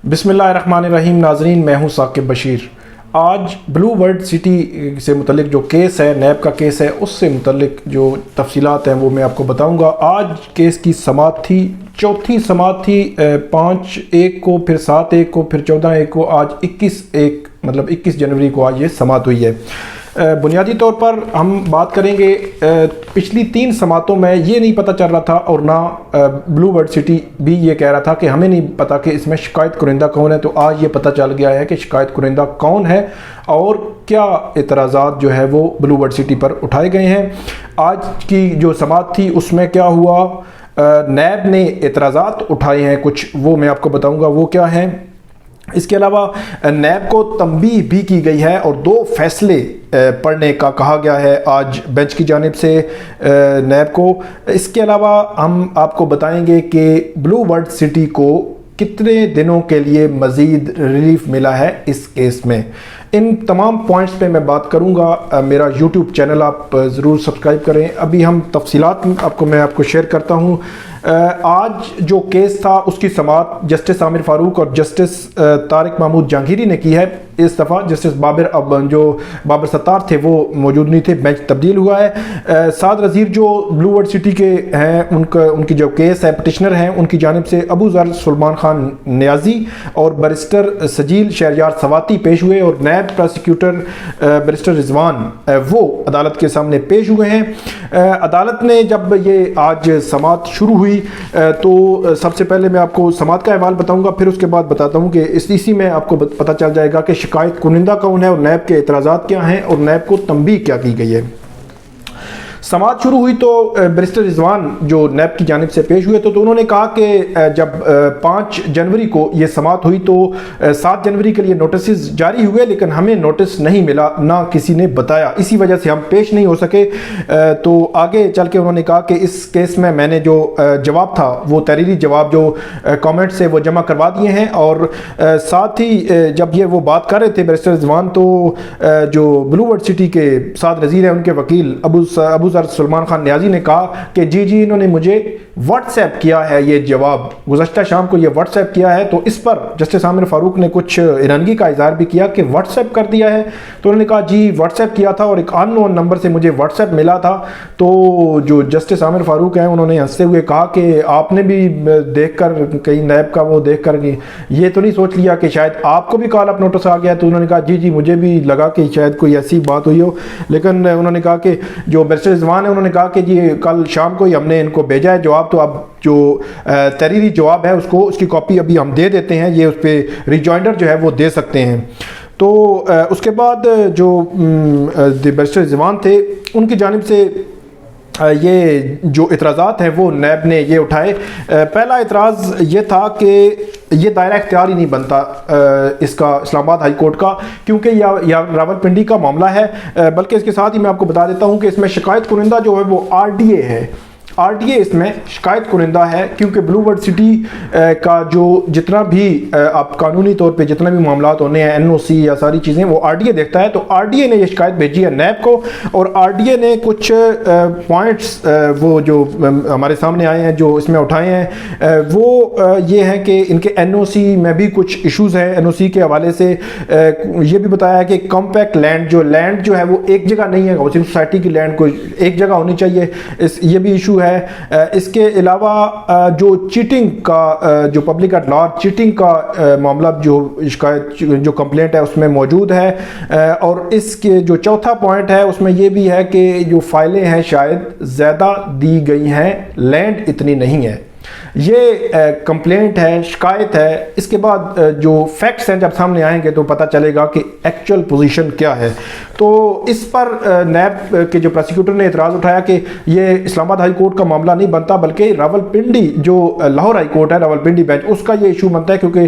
बिस्मिल्लाहिर्रहमानिर्रहीम। नाजरीन, मैं हूं साकिब बशीर। आज ब्लू वर्ल्ड सिटी से मुतलिक जो केस है, नैब का केस है, उससे मुतलिक जो तफसीलात हैं वो मैं आपको बताऊंगा। आज केस की समाअत थी, चौथी समाअत थी 5/1 को, फिर 7/1 को, फिर 14/1 को, आज 21/1 मतलब 21 जनवरी को आज ये समाअत हुई है। बुनियादी तौर पर हम बात करेंगे, पिछली 3 समातों में ये नहीं पता चल रहा था और ना ब्लू वर्ल्ड सिटी भी ये कह रहा था कि हमें नहीं पता कि इसमें शिकायत कुरिंदा कौन है। तो आज ये पता चल गया है कि शिकायत कुरिंदा कौन है और क्या एतराज़ात जो है वो ब्लू वर्ल्ड सिटी पर उठाए गए हैं। आज की जो समात थी उसमें क्या हुआ, नैब ने एतराज़ात उठाए हैं कुछ, वो मैं आपको बताऊँगा वो क्या हैं। इसके अलावा नैब को तंबीह भी की गई है और 2 फैसले पढ़ने का कहा गया है आज बेंच की जानिब से नैब को। इसके अलावा हम आपको बताएंगे कि ब्लू वर्ल्ड सिटी को कितने दिनों के लिए मज़ीद रिलीफ मिला है इस केस में। इन तमाम पॉइंट्स पे मैं बात करूंगा। मेरा यूट्यूब चैनल आप ज़रूर सब्सक्राइब करें। अभी हम तफसीलात मैं आपको शेयर करता हूं। आज जो केस था उसकी समाअत जस्टिस आमिर फारूक और जस्टिस तारिक महमूद जहांगीरी ने की है। इस दफ़ा जस्टिस बाबर सत्तार थे वो मौजूद नहीं थे, बेंच तब्दील हुआ है। साद रज़ीर जो ब्लू वर्ल्ड सिटी के हैं, उनकी जो केस है पिटिशनर हैं, उनकी जानिब से अबू ज़र सुलेमान खान नियाजी और बैरिस्टर सजील शहरयार सवाती पेश हुए और नैब प्रोसिक्यूटर बैरिस्टर रिजवान वो अदालत के सामने पेश हुए हैं। अदालत ने जब ये आज समाअत शुरू हुई तो सबसे पहले मैं आपको समाअत का अहवाल बताऊंगा, फिर उसके बाद बताता हूं कि इसी में आपको पता चल जाएगा कि शिकायत कुनिंदा कौन है और नैब के एतराज़ात क्या हैं और नैब को तंबीह क्या की गई है। समाअत शुरू हुई तो बैरिस्टर रिजवान जो नैब की जानिब से पेश हुए तो उन्होंने कहा कि जब 5 जनवरी को ये समाअत हुई तो 7 जनवरी के लिए नोटिस जारी हुए, लेकिन हमें नोटिस नहीं मिला, ना किसी ने बताया, इसी वजह से हम पेश नहीं हो सके। तो आगे चल के उन्होंने कहा कि इस केस में मैंने जो जवाब था वो तहरीरी जवाब जो कमेंट से वो जमा करवा दिए हैं। और साथ ही जब ये वो बात कर रहे थे बैरिस्टर रिजवान तो जो ब्लू वर्ल्ड सिटी के साद रज़ीर हैं उनके वकील अबू ज़र सुलेमान खान नियाजी ने कहा कि जी इन्होंने मुझे व्हाट्सएप किया है, ये जवाब गुज़श्ता शाम को ये व्हाट्सएप किया है। तो इस पर जस्टिस आमिर फारूक ने कुछ हैरानगी का इज़हार भी किया कि व्हाट्सएप कर दिया है। तो उन्होंने कहा जी व्हाट्सएप किया था और एक अननोन नंबर से मुझे व्हाट्सएप मिला था। तो जो जस्टिस आमिर फारूक हैं उन्होंने हंसते हुए कहा कि आपने भी देखकर कहीं नैब का वो देख कर ये तो नहीं सोच लिया कि शायद आपको भी कॉल अप नोटिस आ गया। तो उन्होंने कहा जी मुझे भी लगा कि शायद कोई ऐसी बात हुई हो, लेकिन उन्होंने कहा कि जो बैरिस्टर रिजवान है उन्होंने कहा कि जी कल शाम को ही हमने इनको भेजा है जवाब, तो अब जो तहरीरी जवाब है उसकी कॉपी अभी हम दे देते हैं, ये उस पर रिजॉइंडर जो है वो दे सकते हैं। तो उसके बाद जो बैरिस्टर रिजवान थे उनकी जानिब से ये जो इतराज़ात हैं वो नैब ने ये उठाए। पहला इतराज़ ये था कि ये दायरा इख्तियार ही नहीं बनता इसका इस्लामाबाद हाई कोर्ट का, क्योंकि या रावलपिंडी का मामला है। बल्कि इसके साथ ही मैं आपको बता देता हूँ कि इसमें शिकायत कुरिंदा जो है वो RDA है। RDA इसमें शिकायत कुरिंदा है क्योंकि ब्लू वर्ल्ड सिटी का जो जितना भी आप कानूनी तौर पे जितना भी मामला होने हैं, NOC या सारी चीज़ें, वो RDA देखता है। तो RDA ने ये शिकायत भेजी है नैब को और RDA ने कुछ पॉइंट्स वो जो हमारे सामने आए हैं जो इसमें उठाए हैं वो ये हैं कि इनके NOC में भी कुछ इशूज़ हैं। NOC के हवाले से ये भी बताया है कि कॉम्पैक्ट लैंड जो है वो एक जगह नहीं है, हाउसिंग सोसाइटी की लैंड को एक जगह होनी चाहिए, ये भी इशू है। इसके अलावा जो चीटिंग का जो पब्लिक एट लार्ज चीटिंग का मामला जो शिकायत जो कंप्लेंट है उसमें मौजूद है। और इसके जो चौथा पॉइंट है उसमें ये भी है कि जो फाइलें हैं शायद ज़्यादा दी गई हैं, लैंड इतनी नहीं है। ये कंप्लेंट है, शिकायत है। इसके बाद जो फैक्ट्स हैं जब सामने आएंगे तो पता चलेगा कि एक्चुअल पोजीशन क्या है। तो इस पर नैब के जो प्रोसिक्यूटर ने एतराज़ उठाया कि ये इस्लामाबाद हाई कोर्ट का मामला नहीं बनता बल्कि रावलपिंडी जो लाहौर हाई कोर्ट है, रावलपिंडी बेंच, उसका ये इशू बनता है क्योंकि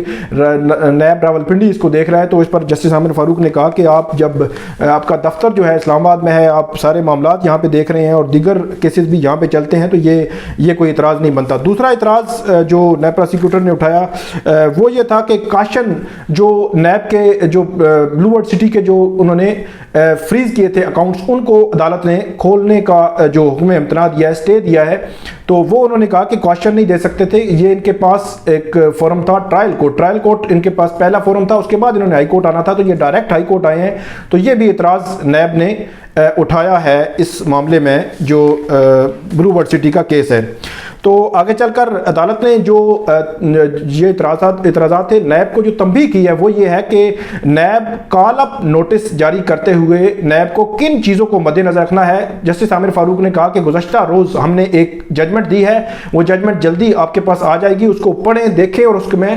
नैब रावलपिंडी इसको देख रहा है। तो इस पर जस्टिस आमिर फारूक ने कहा कि आप जब आपका दफ्तर जो है इस्लामाबाद में है, आप सारे मामला यहाँ पे देख रहे हैं और दीगर केसेस भी यहाँ पे चलते हैं, तो ये कोई इतराज़ नहीं बनता। दूसरा इतराज़ اعتراض جو نیب پروسیکیوٹر نے اٹھایا وہ یہ تھا کہ کاشن جو نیب کے جو بلو ورڈ سٹی کے جو انہوں نے فریز کیے تھے اکاؤنٹس، ان کو عدالت نے کھولنے کا جو حکم امتناع دیا ہے، اسٹے دیا ہے، تو وہ انہوں نے کہا کہ کوشچن نہیں دے سکتے تھے. یہ ان کے پاس ایک فورم تھا ٹرائل کورٹ ان کے پاس پہلا فورم تھا، اس کے بعد انہوں نے ہائی کورٹ آنا تھا، تو یہ ڈائریکٹ ہائی کورٹ آئے ہیں. تو یہ بھی اعتراض نیب نے اٹھایا ہے اس معاملے میں جو بلو ورڈ سٹی کا کیس ہے. تو آگے چل کر عدالت نے جو یہ اعتراضات تھے، نیب کو جو تنبیہ کی ہے وہ یہ ہے کہ نیب کال اپ نوٹس جاری کرتے ہوئے نیب کو کن چیزوں کو مد نظر رکھنا ہے. جسٹس عامر فاروق نے کہا کہ گزشتہ روز ہم نے ایک ججمنٹ دی ہے، وہ ججمنٹ جلدی آپ کے پاس آ جائے گی، اس کو پڑھیں دیکھیں اور اس میں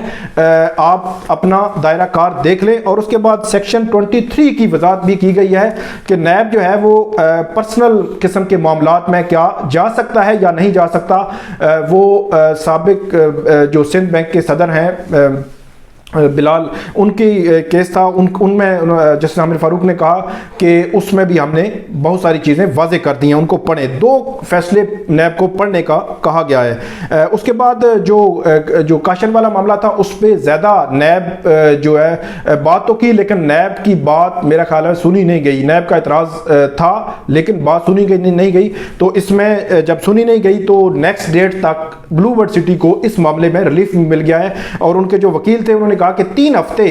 آپ اپنا دائرہ کار دیکھ لیں. اور اس کے بعد سیکشن 23 کی وضاحت بھی کی گئی ہے کہ نیب جو ہے وہ پرسنل قسم کے معاملات میں کیا جا سکتا ہے یا نہیں جا سکتا. وہ سابق جو سندھ بینک کے صدر ہیں بلال، ان کی کیس تھا، ان میں جسٹس عامر فاروق نے کہا کہ اس میں بھی ہم نے بہت ساری چیزیں واضح کر دی ہیں، ان کو پڑھیں. 2 فیصلے نیب کو پڑھنے کا کہا گیا ہے. اس کے بعد جو کاشن والا معاملہ تھا اس پہ زیادہ نیب جو ہے بات تو کی، لیکن نیب کی بات میرا خیال ہے سنی نہیں گئی. نیب کا اعتراض تھا لیکن بات سنی نہیں گئی. تو اس میں جب سنی نہیں گئی تو نیکسٹ ڈیٹ تک بلو ورڈ سٹی کو اس معاملے میں ریلیف مل گیا ہے. اور ان کے جو وکیل تھے انہوں نے کہا کہ 3 ہفتے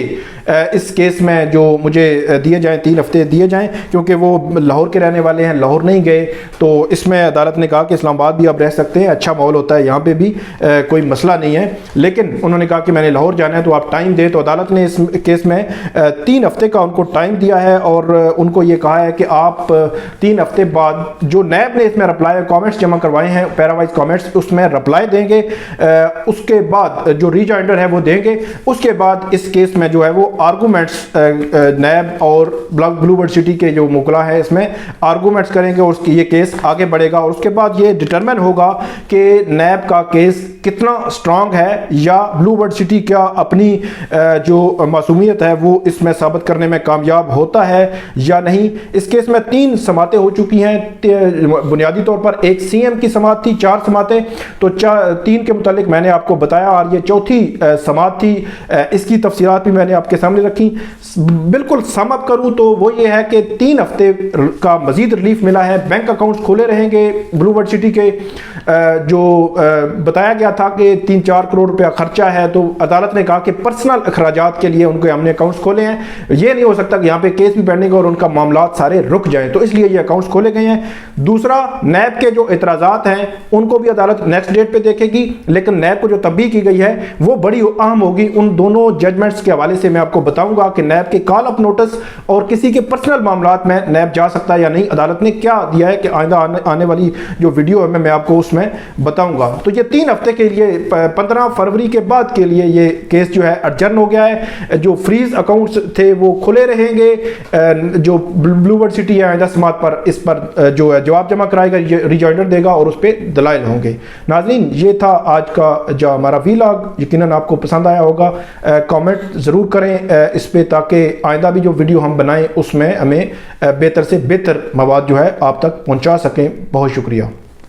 اس کیس میں جو مجھے دیے جائیں، 3 ہفتے دیے جائیں، کیونکہ وہ لاہور کے رہنے والے ہیں، لاہور نہیں گئے. تو اس میں عدالت نے کہا کہ اسلام آباد بھی آپ رہ سکتے ہیں، اچھا ماحول ہوتا ہے یہاں پہ بھی، کوئی مسئلہ نہیں ہے. لیکن انہوں نے کہا کہ میں نے لاہور جانا ہے تو آپ ٹائم دیں. تو عدالت نے اس کیس میں 3 ہفتے کا ان کو ٹائم دیا ہے اور ان کو یہ کہا ہے کہ آپ 3 ہفتے بعد جو نیب نے اس میں رپلائی کامنٹس جمع کروائے ہیں، پیراوائز کامنٹس، اس میں رپلائی دیں گے. اس کے بعد جو ریجائنڈر ہے وہ دیں گے. اس کے بعد اس کیس میں جو ہے وہ آرگومنٹس نیب اور بلو ورڈ سٹی کے جو موکلا ہے اس میں آرگومنٹس کریں گے اور اس کی یہ کیس آگے بڑھے گا. اور اس کے بعد یہ ڈٹرمن ہوگا کہ نیب کا کیس کتنا سٹرونگ ہے یا بلو ورڈ سٹی کیا اپنی جو معصومیت ہے وہ اس میں ثابت کرنے میں کامیاب ہوتا ہے یا نہیں. اس کیس میں 3 سماعتیں ہو چکی ہیں. بنیادی طور پر ایک سی ایم کی سماعت تھی، 4 سماعتیں، تو 3 کے متعلق میں نے آپ کو بتایا اور یہ 4تھی سماعت تھی. اس کی تفصیلات بھی میں نے آپ کے سامنے رکھی. بالکل سم اپ کروں تو وہ یہ ہے کہ 3 ہفتے کا مزید ریلیف ملا ہے. بینک اکاؤنٹس کھلے رہیں گے بلو ورڈ سٹی کے. جو بتایا گیا تھا کہ 3-4 کروڑ روپیہ خرچہ ہے، تو عدالت نے کہا کہ پرسنل اخراجات کے لیے ان کو ہم نے اکاؤنٹس کھولے ہیں. یہ نہیں ہو سکتا کہ یہاں پہ کیس بھی پینڈنگ اور ان کا معاملات سارے رک جائیں، تو اس لیے یہ اکاؤنٹس کھولے گئے ہیں. دوسرا، نیب کے جو اعتراضات ہیں ان کو بھی عدالت نیکسٹ ڈیٹ پہ دیکھے گی، لیکن نیب کو جو تنبیہ کی گئی ہے وہ بڑی اہم ہوگی. ان دونوں ججمنٹس کے حوالے سے میں آپ کو بتاؤں گا کہ نیب کے کال اپ نوٹس اور کسی کے پرسنل معاملات میں نیب جا سکتا ہے یا نہیں. عدالت نے کیا دیا ہے کہ آئندہ آنے والی جو ویڈیو ہے میں آپ کو اس میں بتاؤں گا. تو یہ 3 ہفتے کے لیے 15 فروری کے بعد کے لیے یہ کیس جو ہے ایڈجرن ہو گیا ہے. جو فریز اکاؤنٹس تھے وہ کھلے رہیں گے. جو بلو ورڈ سٹی ہے آئندہ سماعت پر اس پر جو ہے جواب جمع کرائے گا، ریجائنڈر دے گا اور اس پہ دلائل ہوں گے. ناظرین، یہ تھا آج کا جو ہمارا ویلاگ. یقیناً آپ کو پسند آیا ہوگا. کامنٹ ضرور کریں اس پہ تاکہ آئندہ بھی جو ویڈیو ہم بنائیں اس میں ہمیں بہتر سے بہتر مواد جو ہے آپ تک پہنچا سکیں. بہت شکریہ.